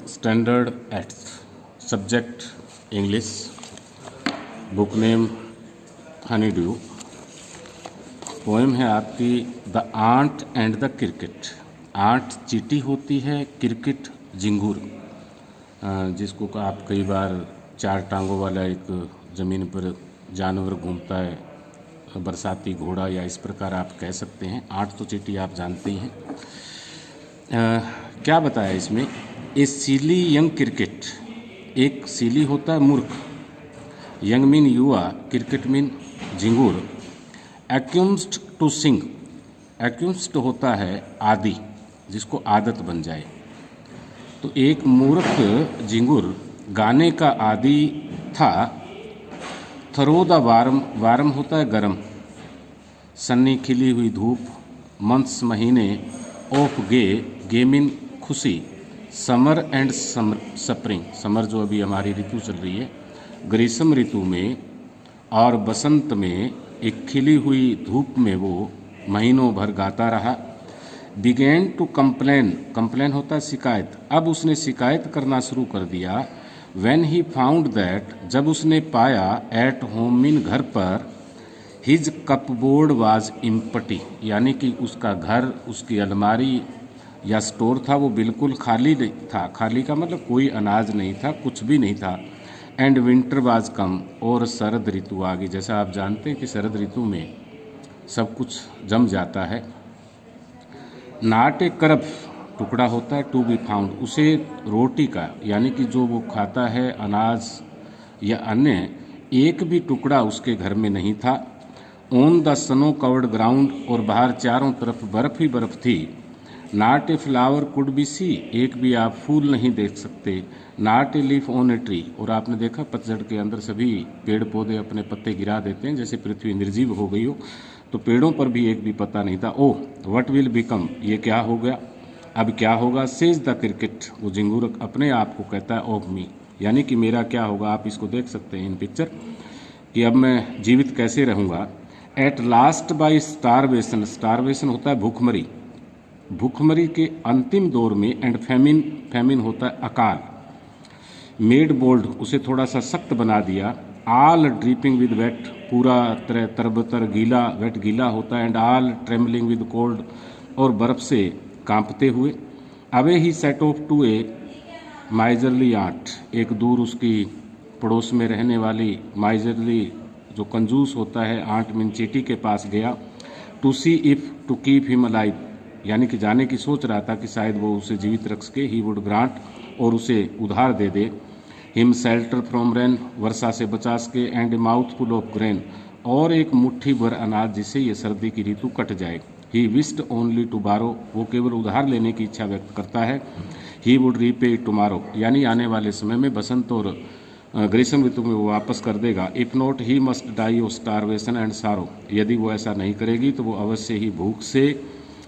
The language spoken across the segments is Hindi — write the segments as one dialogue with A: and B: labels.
A: Standard eighth, subject English, book name honey dew. Poem है आपकी the ant and the cricket. Ant चींटी होती है, क्रिकेट झिंगुर, जिसको आप कई बार चार टांगों वाला एक ज़मीन पर जानवर घूमता है, बरसाती घोड़ा, या इस प्रकार आप कह सकते हैं। आंट तो चींटी आप जानते ही हैं। क्या बताया इसमें? ए सीली यंग क्रिकेट, एक सीली होता है मूर्ख, यंग मीन युवा, cricket mean Jhingur, एक्यूम्स्ड to sing, एक्यूम्स्ड होता है आदि, जिसको आदत बन जाए। तो एक मूर्ख झिंगुर गाने का आदि था। थरो द वार्म, वार्म होता है गर्म, सन्नी खिली हुई धूप, मंथ्स महीने, ऑफ गे, गे मीन खुशी, समर एंड स्प्रिंग, समर जो अभी हमारी ऋतु चल रही है, ग्रीष्म ऋतु में और बसंत में एक खिली हुई धूप में वो महीनों भर गाता रहा। बिगेन टू कंप्लेन, कंप्लेन होता है शिकायत, अब उसने शिकायत करना शुरू कर दिया। व्हेन ही फाउंड दैट, जब उसने पाया, एट होम मीन घर पर, हिज कपबोर्ड वाज इम्पटी, यानी कि उसका घर, उसकी अलमारी या स्टोर था वो बिल्कुल खाली था। खाली का मतलब कोई अनाज नहीं था, कुछ भी नहीं था। एंड विंटर वाज कम, और शरद ऋतु आ गई। जैसा आप जानते हैं कि शरद ऋतु में सब कुछ जम जाता है। नाट ए करब, टुकड़ा होता है टू बी फाउंड, उसे रोटी का, यानी कि जो वो खाता है अनाज या अन्य, एक भी टुकड़ा उसके घर में नहीं था। On the snow covered ground, और बाहर चारों तरफ बर्फ ही बर्फ थी। Not a flower could be see, एक भी आप फूल नहीं देख सकते। Not a leaf on a tree, और आपने देखा पतझड़ के अंदर सभी पेड़ पौधे अपने पत्ते गिरा देते हैं, जैसे पृथ्वी निर्जीव हो गई हो, तो पेड़ों पर भी एक भी पत्ता नहीं था। ओह व्हाट विल बिकम, ये क्या हो गया, अब क्या होगा। सेज द क्रिकेट, वो झिंगुर अपने आप को कहता है, ऑफ मी, यानी कि मेरा क्या होगा। आप इसको देख सकते हैं इन पिक्चर, कि अब मैं जीवित कैसे रहूँगा। At last by starvation, starvation होता है भूखमरी, भूखमरी के अंतिम दौर में। एंड फैमिन, फैमिन होता है अकाल। मेड बोल्ड, उसे थोड़ा सा सख्त बना दिया। आल ड्रीपिंग विद वेट, पूरा तरबतर गीला, वेट गीला होता है। And all trembling with cold, और बर्फ से कांपते हुए। Away he set off to a miserly ant, एक दूर उसकी पड़ोस में रहने वाली माइजरली, जो कंजूस होता है, आंट मीन चींटी के पास गया। To see if to keep him alive, यानी कि जाने की सोच रहा था कि शायद वो उसे जीवित रख सके। ही वुड ग्रांट, और उसे उधार दे दे। हिम शेल्टर फ्रॉम रेन, वर्षा से बचा सके। And A mouth full of grain, और एक मुट्ठी भर अनाज जिससे ये सर्दी की ऋतु कट जाए। ही विस्ड ओनली टू बारो, वो केवल उधार लेने की इच्छा व्यक्त करता है। ही वुड रीपे टुमारो, यानी आने वाले समय में बसंत और ग्रीष्म ऋतु में वो वापस कर देगा। If not he must die of starvation and sorrow, यदि वो ऐसा नहीं करेगी तो वो अवश्य ही भूख से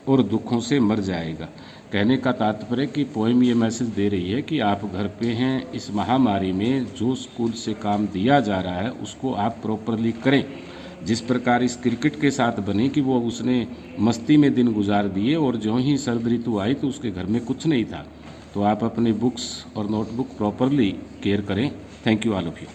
A: और दुखों से मर जाएगा। कहने का तात्पर्य कि पोएम ये मैसेज दे रही है कि आप घर पे हैं, इस महामारी में जो स्कूल से काम दिया जा रहा है उसको आप प्रॉपरली करें। जिस प्रकार इस क्रिकेट के साथ बने कि वो उसने मस्ती में दिन गुजार दिए, और जो ही शरद ऋतु आई तो उसके घर में कुछ नहीं था। तो आप अपने बुक्स और नोटबुक प्रॉपरली केयर करें। Thank you all of you.